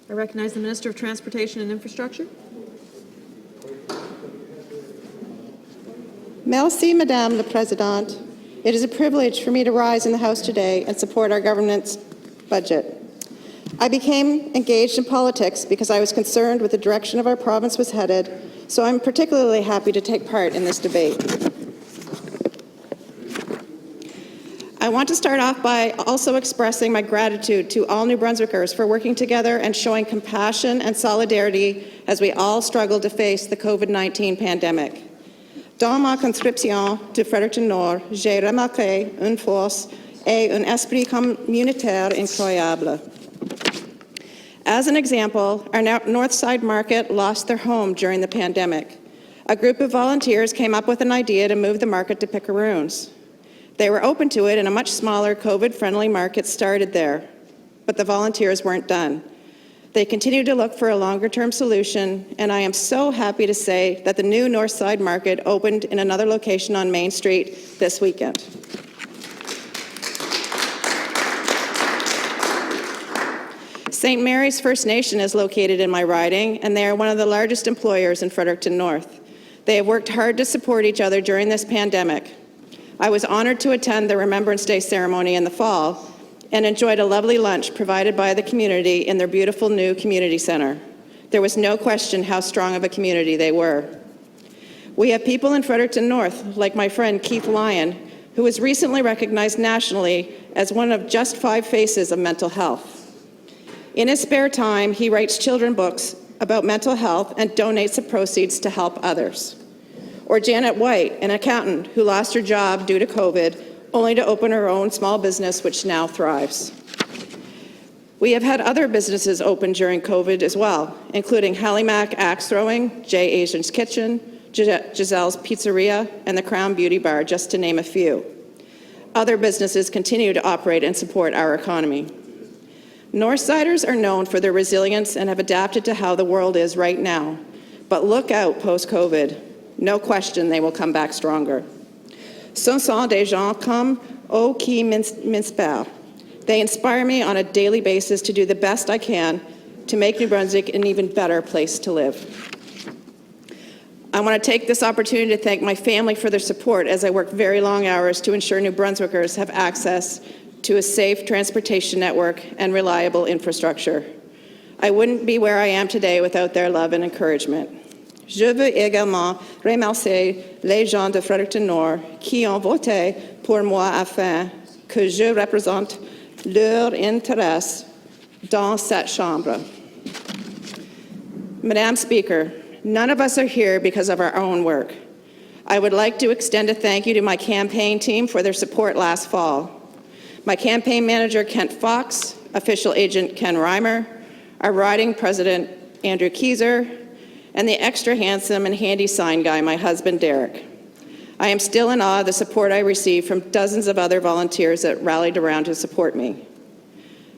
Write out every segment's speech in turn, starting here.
I recognize the Minister of Transportation and Infrastructure. Merci, Madame la Présidente. It is a privilege for me to rise in the House today and support our government's budget. I became engaged in politics because I was concerned with the direction of our province was headed, so I'm particularly happy to take part in this debate. I want to start off by also expressing my gratitude to all New Brunswickers for working together and showing compassion and solidarity as we all struggle to face the COVID-19 pandemic. Dans ma conscription de Fredericton Nord, j'ai remarqué une force et un esprit communautaire incroyable. As an example, our North Side Market lost their home during the pandemic. A group of volunteers came up with an idea to move the market to Picaroons. They were open to it, and a much smaller COVID-friendly market started there, but the volunteers weren't done. They continued to look for a longer-term solution, and I am so happy to say that the new North Side Market opened in another location on Main Street this weekend. St. Mary's First Nation is located in my riding, and they are one of the largest employers in Fredericton North. They have worked hard to support each other during this pandemic. I was honored to attend the Remembrance Day ceremony in the fall and enjoyed a lovely lunch provided by the community in their beautiful new community center. There was no question how strong of a community they were. We have people in Fredericton North, like my friend Keith Lyon, who was recently recognized nationally as one of just 5 faces of mental health. In his spare time, he writes children's books about mental health and donates the proceeds to help others. Or Janet White, an accountant who lost her job due to COVID, only to open her own small business, which now thrives. We have had other businesses open during COVID as well, including Halimac Axe Throwing, J. Asian's Kitchen, Giselle's Pizzeria, and the Crown Beauty Bar, just to name a few. Other businesses continue to operate and support our economy. Northsiders are known for their resilience and have adapted to how the world is right now. But look out post-COVID. No question they will come back stronger. Ce sont des gens comme eux qui m'inspirent. They inspire me on a daily basis to do the best I can to make New Brunswick an even better place to live. I want to take this opportunity to thank my family for their support as I work very long hours to ensure New Brunswickers have access to a safe transportation network and reliable infrastructure. I wouldn't be where I am today without their love and encouragement. Je veux également remercier les gens de Fredericton Nord qui ont voté pour moi afin que je représente leurs intérêts dans cette chambre. Madam Speaker, none of us are here because of our own work. I would like to extend a thank you to my campaign team for their support last fall. My campaign manager, Kent Fox, official agent Ken Reimer, our riding president, Andrew Keyser, and the extra handsome and handy sign guy, my husband, Derek. I am still in awe of the support I received from dozens of other volunteers that rallied around to support me.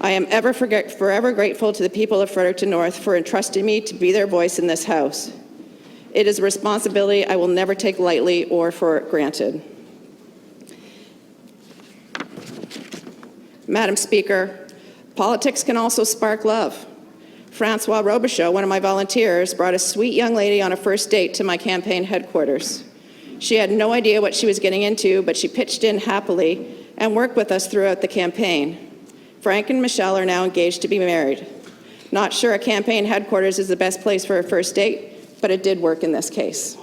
I am forever grateful to the people of Fredericton North for entrusting me to be their voice in this House. It is a responsibility I will never take lightly or for granted. Madam Speaker, politics can also spark love. Francois Robichaud, one of my volunteers, brought a sweet young lady on a first date to my campaign headquarters. She had no idea what she was getting into, but she pitched in happily and worked with us throughout the campaign. Frank and Michelle are now engaged to be married. Not sure a campaign headquarters is the best place for a first date, but it did work in this case.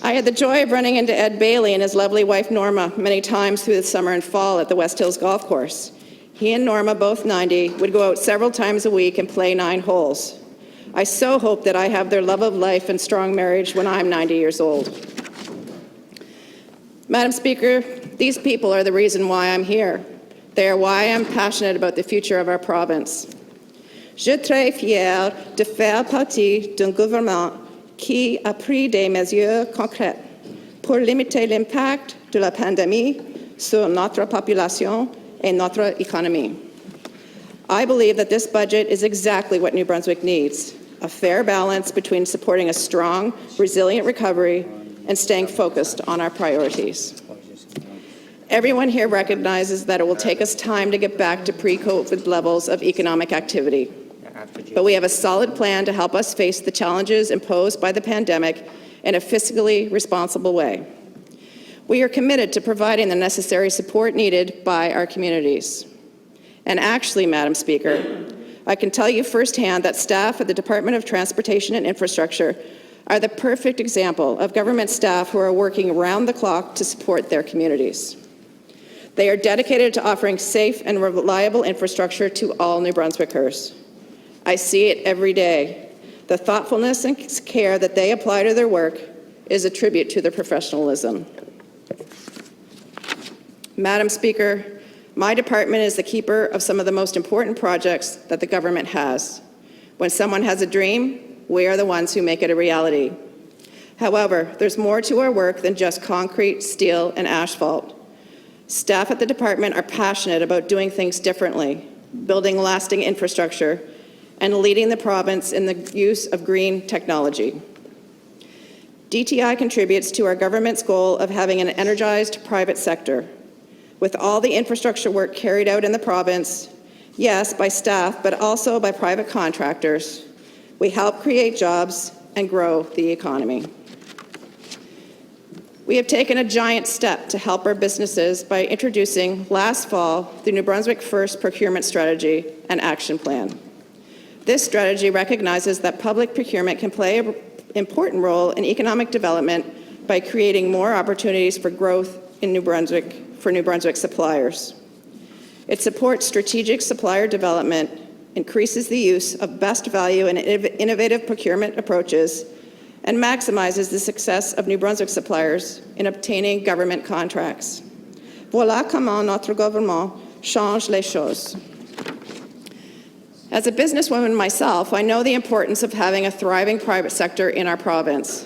I had the joy of running into Ed Bailey and his lovely wife Norma many times through the summer and fall at the West Hills Golf Course. He and Norma, both 90, would go out several times a week and play 9 holes. I so hope that I have their love of life and strong marriage when I'm 90 years old. Madam Speaker, these people are the reason why I'm here. They are why I'm passionate about the future of our province. Je suis très fière de faire partie d'un gouvernement qui a pris des mesures concrètes pour limiter l'impact de la pandémie sur notre population and notre economy. I believe that this budget is exactly what New Brunswick needs, a fair balance between supporting a strong, resilient recovery and staying focused on our priorities. Everyone here recognizes that it will take us time to get back to pre-COVID levels of economic activity. But we have a solid plan to help us face the challenges imposed by the pandemic in a fiscally responsible way. We are committed to providing the necessary support needed by our communities. And actually, Madam Speaker, I can tell you firsthand that staff at the Department of Transportation and Infrastructure are the perfect example of government staff who are working around the clock to support their communities. They are dedicated to offering safe and reliable infrastructure to all New Brunswickers. I see it every day. The thoughtfulness and care that they apply to their work is a tribute to their professionalism. Madam Speaker, my department is the keeper of some of the most important projects that the government has. When someone has a dream, we are the ones who make it a reality. However, there's more to our work than just concrete, steel, and asphalt. Staff at the department are passionate about doing things differently, building lasting infrastructure, and leading the province in the use of green technology. DTI contributes to our government's goal of having an energized private sector. With all the infrastructure work carried out in the province, yes, by staff, but also by private contractors, we help create jobs and grow the economy. We have taken a giant step to help our businesses by introducing last fall the New Brunswick First Procurement Strategy and Action Plan. This strategy recognizes that public procurement can play an important role in economic development by creating more opportunities for growth in New Brunswick for New Brunswick suppliers. It supports strategic supplier development, increases the use of best value and innovative procurement approaches, and maximizes the success of New Brunswick suppliers in obtaining government contracts. Voilà comment notre gouvernement change les choses. As a businesswoman myself, I know the importance of having a thriving private sector in our province.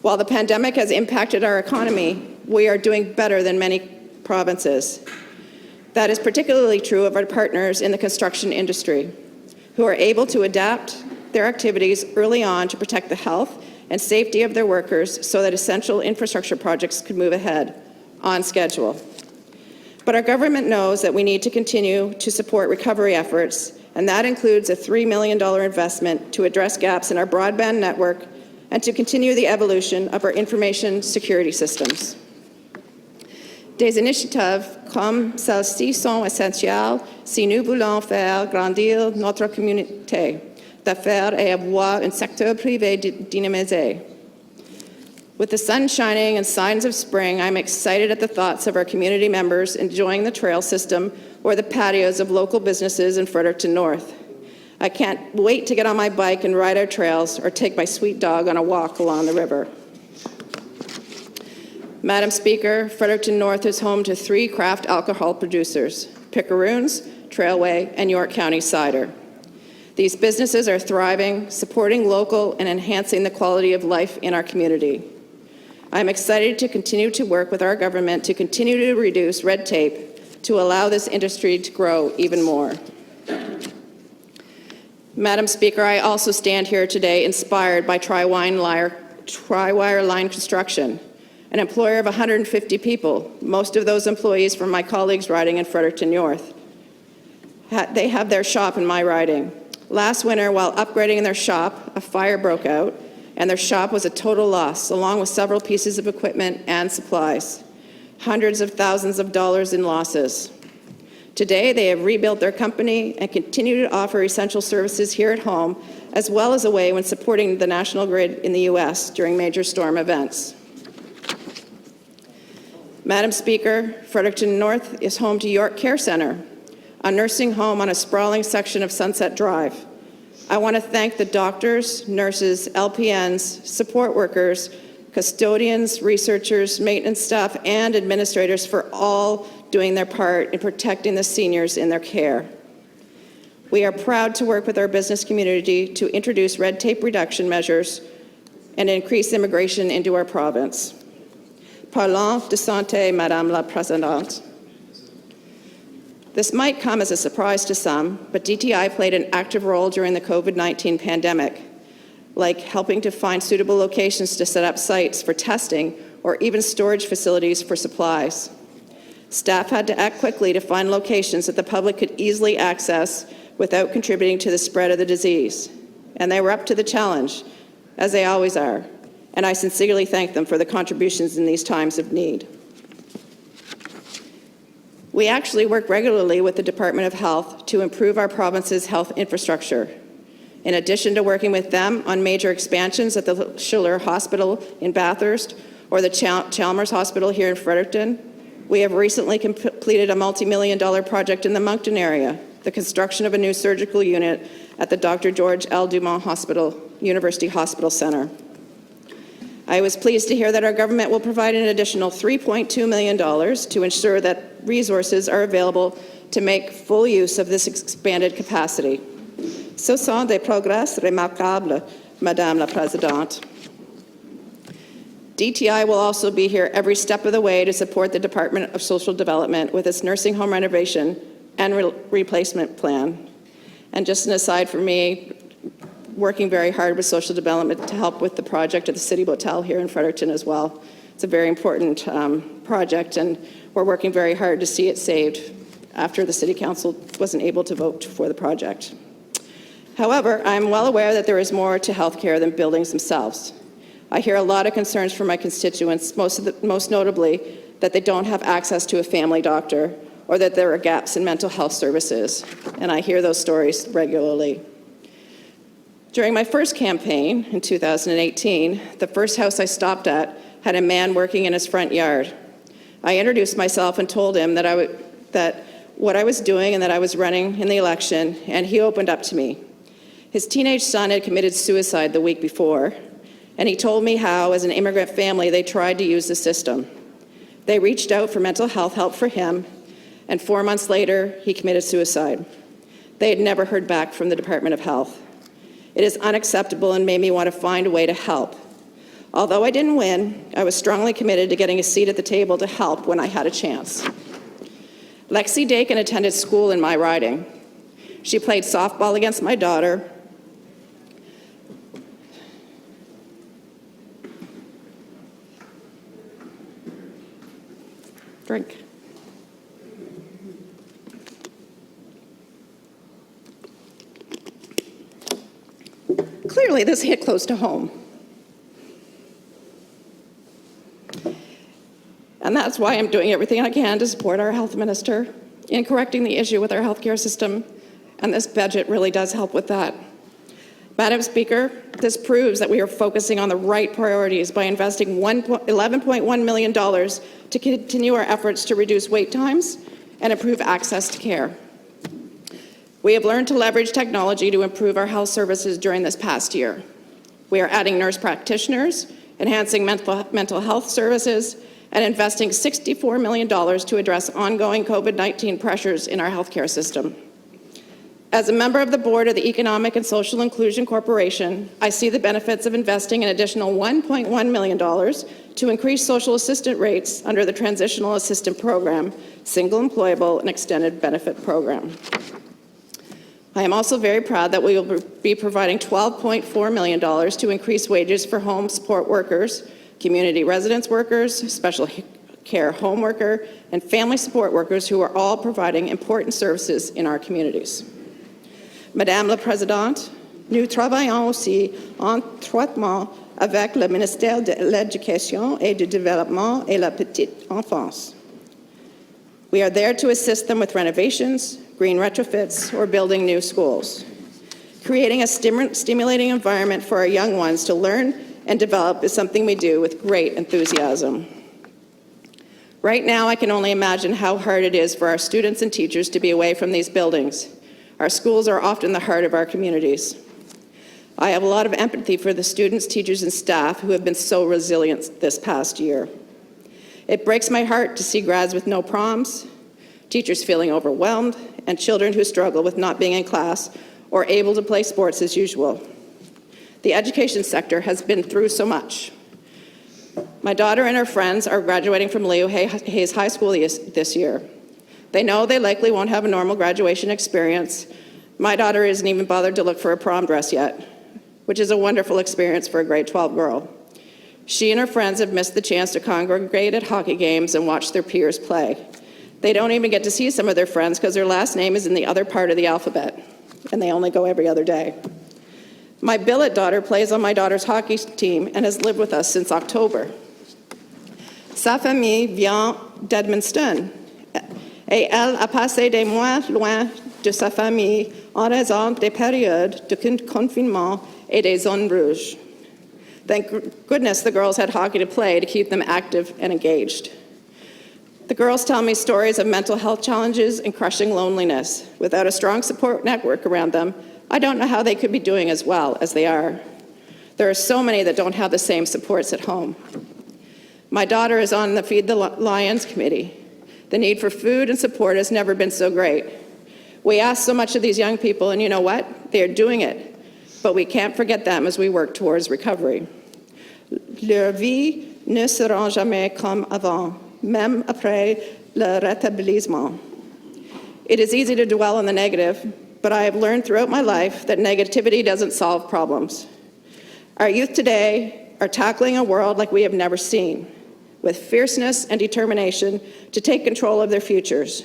While the pandemic has impacted our economy, we are doing better than many provinces. That is particularly true of our partners in the construction industry, who are able to adapt their activities early on to protect the health and safety of their workers so that essential infrastructure projects could move ahead on schedule. But our government knows that we need to continue to support recovery efforts, and that includes a $3 million investment to address gaps in our broadband network and to continue the evolution of our information security systems. Des initiatives comme celle-ci sont essentielles si nous voulons faire grandir notre communauté d'affaires et avoir un secteur privé dynamisé. With the sun shining and signs of spring, I'm excited at the thoughts of our community members enjoying the trail system or the patios of local businesses in Fredericton North. I can't wait to get on my bike and ride our trails or take my sweet dog on a walk along the river. Madam Speaker, Fredericton North is home to 3 craft alcohol producers, Picaroons, Trailway, and York County Cider. These businesses are thriving, supporting local, and enhancing the quality of life in our community. I'm excited to continue to work with our government to continue to reduce red tape to allow this industry to grow even more. Madam Speaker, I also stand here today inspired by Tri-Wire Line Construction, an employer of 150 people, most of those employees from my colleagues riding in Fredericton North. They have their shop in my riding. Last winter, while upgrading their shop, a fire broke out, and their shop was a total loss, along with several pieces of equipment and supplies. Hundreds of thousands of dollars in losses. Today, they have rebuilt their company and continue to offer essential services here at home, as well as a way when supporting the national grid in the U.S. during major storm events. Madam Speaker, Fredericton North is home to York Care Centre, a nursing home on a sprawling section of Sunset Drive. I want to thank the doctors, nurses, LPNs, support workers, custodians, researchers, maintenance staff, and administrators for all doing their part in protecting the seniors in their care. We are proud to work with our business community to introduce red tape reduction measures and increase immigration into our province. Parlons de santé, Madame la Présidente. This might come as a surprise to some, but DTI played an active role during the COVID-19 pandemic, like helping to find suitable locations to set up sites for testing or even storage facilities for supplies. Staff had to act quickly to find locations that the public could easily access without contributing to the spread of the disease. And they were up to the challenge, as they always are. And I sincerely thank them for the contributions in these times of need. We actually work regularly with the Department of Health to improve our province's health infrastructure. In addition to working with them on major expansions at the Schiller Hospital in Bathurst or the Chalmers Hospital here in Fredericton, we have recently completed a multi-million-dollar project in the Moncton area, the construction of a new surgical unit at the Dr. George L. Dumont Hospital, University Hospital Center. I was pleased to hear that our government will provide an additional $3.2 million to ensure that resources are available to make full use of this expanded capacity. Ce sont des progrès remarquables, Madame la Présidente. DTI will also be here every step of the way to support the Department of Social Development with its nursing home renovation and replacement plan. And just an aside for me, working very hard with social development to help with the project at the City Motel here in Fredericton as well. It's a very important project, and we're working very hard to see it saved after the City Council wasn't able to vote for the project. However, I'm well aware that there is more to healthcare than buildings themselves. I hear a lot of concerns from my constituents, most notably that they don't have access to a family doctor or that there are gaps in mental health services, and I hear those stories regularly. During my first campaign in 2018, the first house I stopped at had a man working in his front yard. I introduced myself and told him that what I was doing and that I was running in the election, and he opened up to me. His teenage son had committed suicide the week before, and he told me how, as an immigrant family, they tried to use the system. They reached out for mental health help for him, and 4 months later, he committed suicide. They had never heard back from the Department of Health. It is unacceptable and made me want to find a way to help. Although I didn't win, I was strongly committed to getting a seat at the table to help when I had a chance. Lexi Dakin attended school in my riding. She played softball against my daughter. Drink. Clearly, this hit close to home. And that's why I'm doing everything I can to support our health minister in correcting the issue with our healthcare system, and this budget really does help with that. Madam Speaker, this proves that we are focusing on the right priorities by investing $11.1 million to continue our efforts to reduce wait times and improve access to care. We have learned to leverage technology to improve our health services during this past year. We are adding nurse practitioners, enhancing mental health services, and investing $64 million to address ongoing COVID-19 pressures in our healthcare system. As a member of the board of the Economic and Social Inclusion Corporation, I see the benefits of investing an additional $1.1 million to increase social assistance rates under the Transitional Assistance Program, Single Employable and Extended Benefit Program. I am also very proud that we will be providing $12.4 million to increase wages for home support workers, community residence workers, special care home worker, and family support workers who are all providing important services in our communities. Madame la Présidente, nous travaillons aussi étroitement avec le ministère de l'Éducation et du Développement et la Petite Enfance. We are there to assist them with renovations, green retrofits, or building new schools. Creating a stimulating environment for our young ones to learn and develop is something we do with great enthusiasm. Right now, I can only imagine how hard it is for our students and teachers to be away from these buildings. Our schools are often the heart of our communities. I have a lot of empathy for the students, teachers, and staff who have been so resilient this past year. It breaks my heart to see grads with no proms, teachers feeling overwhelmed, and children who struggle with not being in class or able to play sports as usual. The education sector has been through so much. My daughter and her friends are graduating from Leo Hayes High School this year. They know they likely won't have a normal graduation experience. My daughter isn't even bothered to look for a prom dress yet, which is a wonderful experience for a grade 12 girl. She and her friends have missed the chance to congregate at hockey games and watch their peers play. They don't even get to see some of their friends because their last name is in the other part of the alphabet, and they only go every other day. My billet daughter plays on my daughter's hockey team and has lived with us since October. Sa famille vient d'Edmundston, et elle a passé des mois loin de sa famille en raison des périodes de confinement et des zones rouges. Thank goodness the girls had hockey to play to keep them active and engaged. The girls tell me stories of mental health challenges and crushing loneliness. Without a strong support network around them, I don't know how they could be doing as well as they are. There are so many that don't have the same supports at home. My daughter is on the Feed the Lions committee. The need for food and support has never been so great. We ask so much of these young people, and you know what? They are doing it. But we can't forget them as we work towards recovery. Leur vie ne sera jamais comme avant, même après le rétablissement. It is easy to dwell on the negative, but I have learned throughout my life that negativity doesn't solve problems. Our youth today are tackling a world like we have never seen, with fierceness and determination to take control of their futures.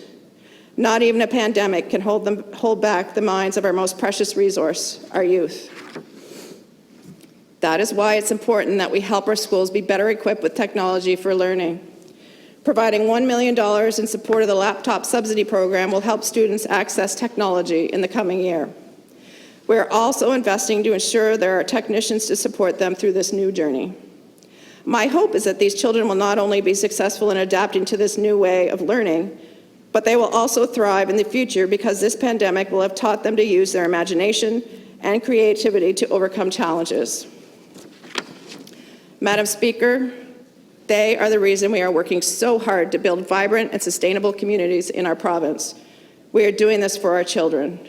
Not even a pandemic can hold back the minds of our most precious resource, our youth. That is why it's important that we help our schools be better equipped with technology for learning. Providing $1 million in support of the laptop subsidy program will help students access technology in the coming year. We are also investing to ensure there are technicians to support them through this new journey. My hope is that these children will not only be successful in adapting to this new way of learning, but they will also thrive in the future because this pandemic will have taught them to use their imagination and creativity to overcome challenges. Madam Speaker, they are the reason we are working so hard to build vibrant and sustainable communities in our province. We are doing this for our children.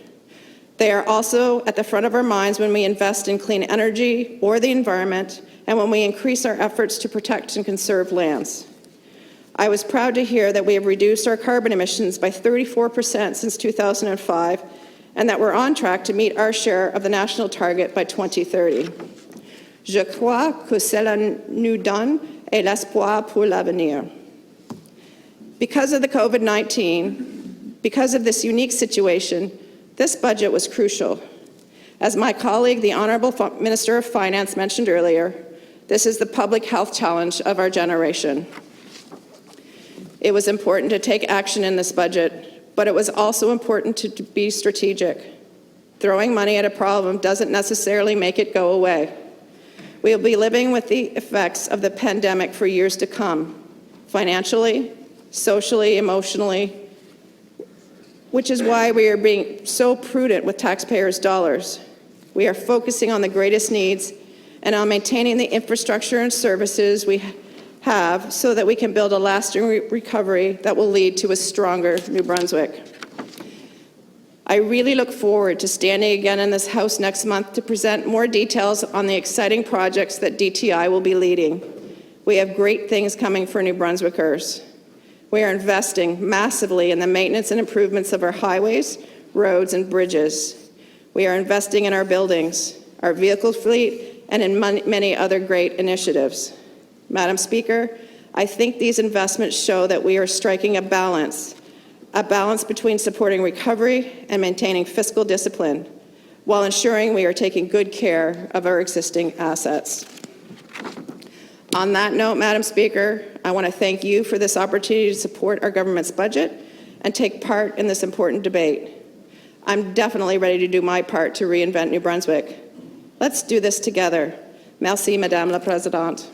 They are also at the front of our minds when we invest in clean energy or the environment, and when we increase our efforts to protect and conserve lands. I was proud to hear that we have reduced our carbon emissions by 34% since 2005, and that we're on track to meet our share of the national target by 2030. Je crois que cela nous donne l'espoir pour l'avenir. Because of the COVID-19, because of this unique situation, this budget was crucial. As my colleague, the Honourable Minister of Finance mentioned earlier, this is the public health challenge of our generation. It was important to take action in this budget, but it was also important to be strategic. Throwing money at a problem doesn't necessarily make it go away. We will be living with the effects of the pandemic for years to come, financially, socially, emotionally, which is why we are being so prudent with taxpayers' dollars. We are focusing on the greatest needs and on maintaining the infrastructure and services we have so that we can build a lasting recovery that will lead to a stronger New Brunswick. I really look forward to standing again in this House next month to present more details on the exciting projects that DTI will be leading. We have great things coming for New Brunswickers. We are investing massively in the maintenance and improvements of our highways, roads, and bridges. We are investing in our buildings, our vehicle fleet, and in many other great initiatives. Madam Speaker, I think these investments show that we are striking a balance between supporting recovery and maintaining fiscal discipline, while ensuring we are taking good care of our existing assets. On that note, Madam Speaker, I want to thank you for this opportunity to support our government's budget and take part in this important debate. I'm definitely ready to do my part to reinvent New Brunswick. Let's do this together. Merci, Madame la Présidente.